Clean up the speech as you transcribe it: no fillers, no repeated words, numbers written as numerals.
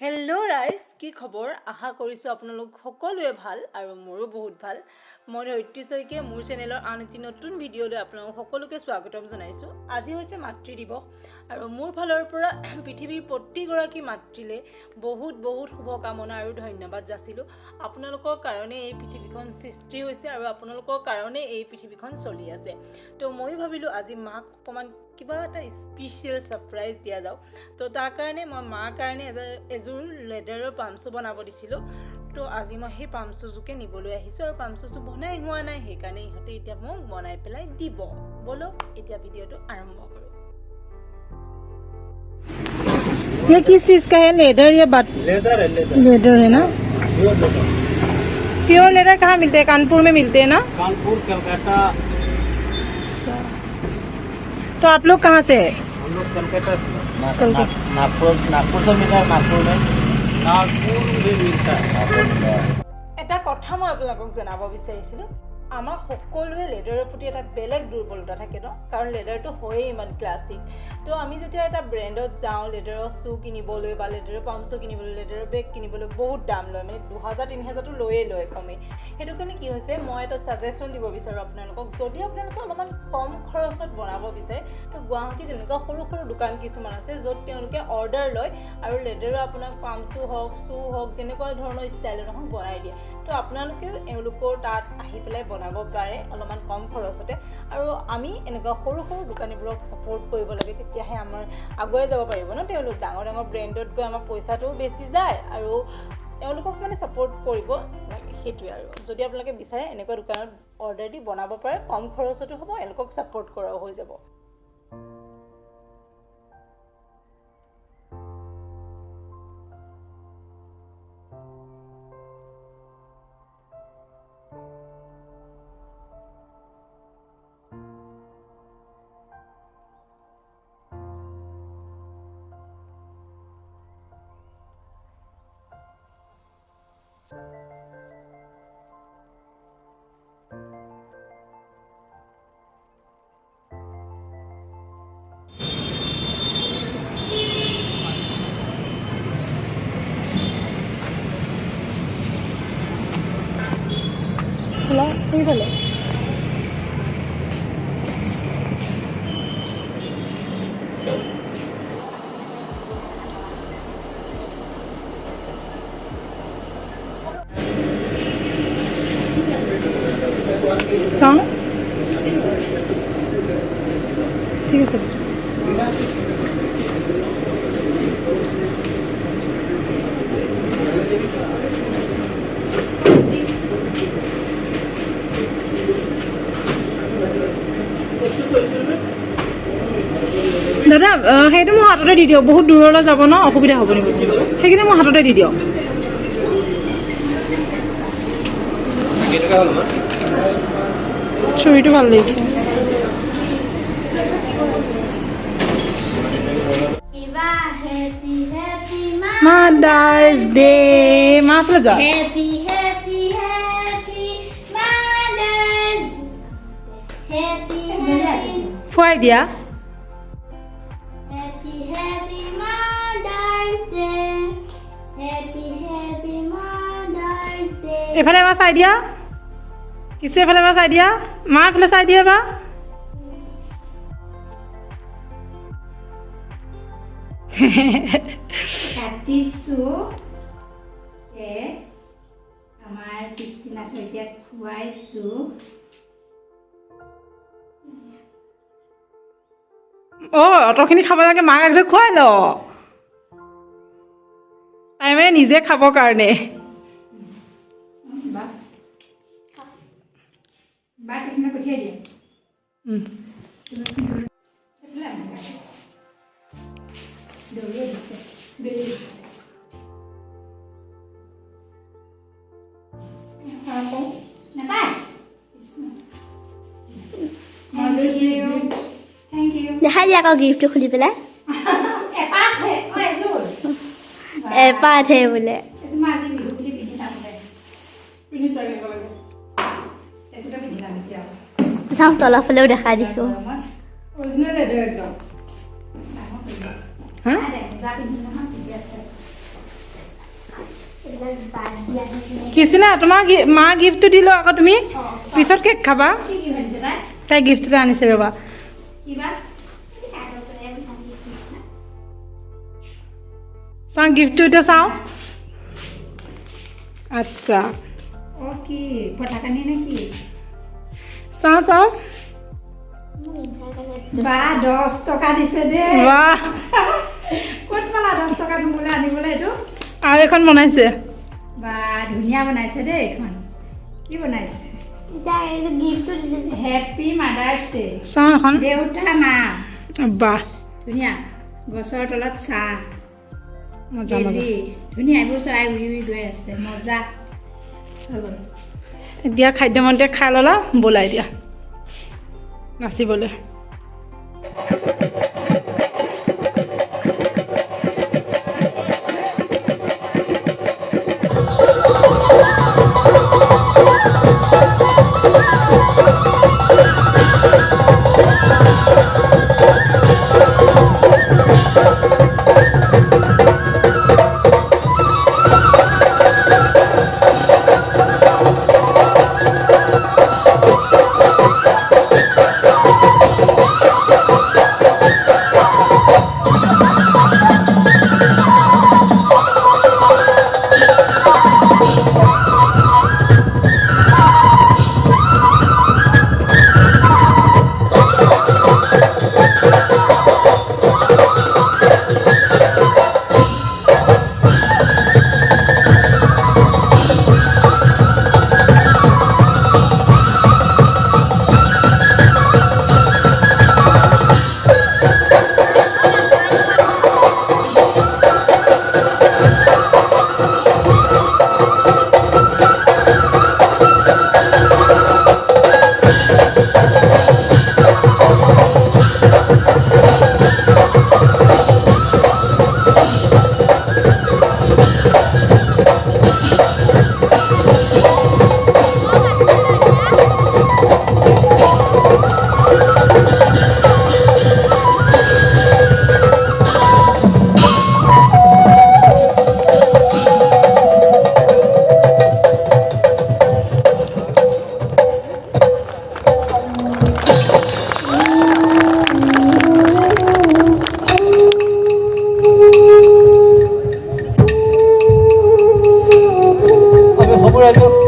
Hello' ৰাইজ, কি খবৰ? আশা কৰিছোঁ আপোনালোক সকলোৱে ভাল আৰু মোৰো বহুত ভাল। মই ধৰিত্ৰী শইকীয়া, মোৰ চেনেলৰ আন এটি নতুন ভিডিঅ'লৈ আপোনালোক সকলোকে স্বাগতম জনাইছোঁ। আজি হৈছে মাতৃ দিৱস আৰু মোৰ ফালৰ পৰা পৃথিৱীৰ প্ৰতিগৰাকী মাতৃলৈ বহুত বহুত শুভকামনা আৰু ধন্যবাদ যাচিলোঁ। আপোনালোকৰ কাৰণে এই পৃথিৱীখন সৃষ্টি হৈছে আৰু আপোনালোকৰ কাৰণে এই পৃথিৱীখন চলি আছে। তো ময়ো ভাবিলোঁ আজি মাক অকণমান কিবা এটা স্পেচিয়েল ছাৰপ্ৰাইজ দিয়া যাওক। তো তাৰ কাৰণে মই মাৰ কাৰণে এযোৰ লেডাৰৰ পামচু বনাব দিছিলোঁ। তো আজি মই সেই পামচুযোৰকে নিবলৈ আহিছোঁ আৰু পামচুযোৰ বনাই হোৱা নাই, সেইকাৰণে ইহঁতে এতিয়া মোক বনাই পেলাই দিব। বলক এতিয়া ভিডিঅ'টো আৰম্ভ কৰোঁ। ये किस चीज़ का है? लेदर या बट? लेदर है ना? प्योर लेदर कहाँ मिलते हैं? कानपुर में मिलते हैं ना? कानपुर, कलकत्ता। तो आप लोग कहाँ से है? हम लोग कलकत्ता नागपुर से मिलता है। नागपुर भी मिलता है। এটা কথা মই আপোনালোকক জনাব বিচাৰিছিলোঁ। আমাৰ সকলোৱে লেডাৰৰ প্ৰতি এটা বেলেগ দুৰ্বলতা থাকে ন, কাৰণ লেডাৰটো হয়েই ইমান ক্লাছিক। তো আমি যেতিয়া এটা ব্ৰেণ্ডত যাওঁ লেডাৰৰ শ্বু কিনিবলৈ বা লেডাৰৰ পামচু কিনিবলৈ, লেডাৰৰ বেগ কিনিবলৈ বহুত দাম লয়, মানে 2000-3000টো লয় কমেই। সেইটো কাৰণে কি হৈছে, মই এটা ছাজেশ্যন দিব বিচাৰোঁ আপোনালোকক। যদি আপোনালোকে অলপমান কম খৰচত বনাব বিচাৰে, তো গুৱাহাটীত এনেকুৱা সৰু সৰু দোকান কিছুমান আছে য'ত তেওঁলোকে অৰ্ডাৰ লয় আৰু লেডাৰৰ আপোনাক পামচু হওক, শ্বু হওক, যেনেকুৱা ধৰণৰ ষ্টাইলৰ নহওক বনাই দিয়ে। তো আপোনালোকেও এওঁলোকৰ তাত আহি পেলাই বনাব পাৰে অলপমান কম খৰচতে। আৰু আমি এনেকুৱা সৰু সৰু দোকানীবোৰক ছাপোৰ্ট কৰিব লাগে, তেতিয়াহে আমাৰ আগুৱাই যাব পাৰিব ন। তেওঁলোক ডাঙৰ ডাঙৰ ব্ৰেণ্ডত গৈ আমাৰ পইচাটোও বেছি যায় আৰু এওঁলোকক মানে ছাপোৰ্ট কৰিব লাগে, সেইটোৱে। আৰু যদি আপোনালোকে বিচাৰে এনেকুৱা দোকানত অৰ্ডাৰ দি বনাব পাৰে, কম খৰচতো হ'ব, এওঁলোকক ছাপোৰ্ট কৰাও হৈ যাব। এইফালে চাওঁ, ঠিক আছে। দাদা সেইটো মোৰ হাততে দি দিয়ক, বহুত দূৰলৈ যাব ন, অসুবিধা হ'ব নেকি? সেইখিনি মোৰ হাততে দি দিয়ক। চুৰিটো ভাল লাগিছে। মাদাৰ্ছ ডে মা আছিলে যোৱা। ফুৱাই দিয়া। এইফালে এবাৰ চাই দিয়া, কিছু এফালে এবাৰ চাই দিয়া, মা এফালে চাই দিয়া এবাৰ। আমাৰ কৃষ্টিনা শইকীয়াক খুৱাইছোঁ। অতখিনি খাব লাগে, মাক আগতে খুৱাই ল, তাই মানে নিজে খাবৰ কাৰণে। পঠিয়াই দিয়ে। দেখাই দিয়া আকৌ গিফ্টটো খুলি পেলাই। এপাতহে বোলে। চাওঁ তলৰ ফালেও দেখাই দিছোঁ। কৃষ্ণা তোমাক মা গিফ্টটো দিলোঁ আকৌ তুমি পিছত কেক খাবা তাই গিফ্ট এটা আনিছে ৰ'বা চাওঁ গিফ্টটো এতিয়া চাওঁ আচ্ছা কি পটাকানি নে কি চাওঁ চাওঁ বা 10 টকা দিছে দেই বাহ ক'ত পালা 10 টকা তুমলৈ আনিবলৈ এইটো আৰু এখন বনাইছে বা ধুনীয়া বনাইছে দেই এইখন কি বনাইছে হেপী মাদাৰ্ছ ডে চাওঁ এখন দেউতা মা বাহ ধুনীয়া গছৰ তলত চাহ মজা মজা ধুনীয়া এইবোৰ চৰাই উৰি উৰি গৈ আছে মজা এতিয়া খাদ্যমন্ত্ৰী খাই ল'লা বলাই দিয়া নাচিবলৈ আমি খবৰ আছো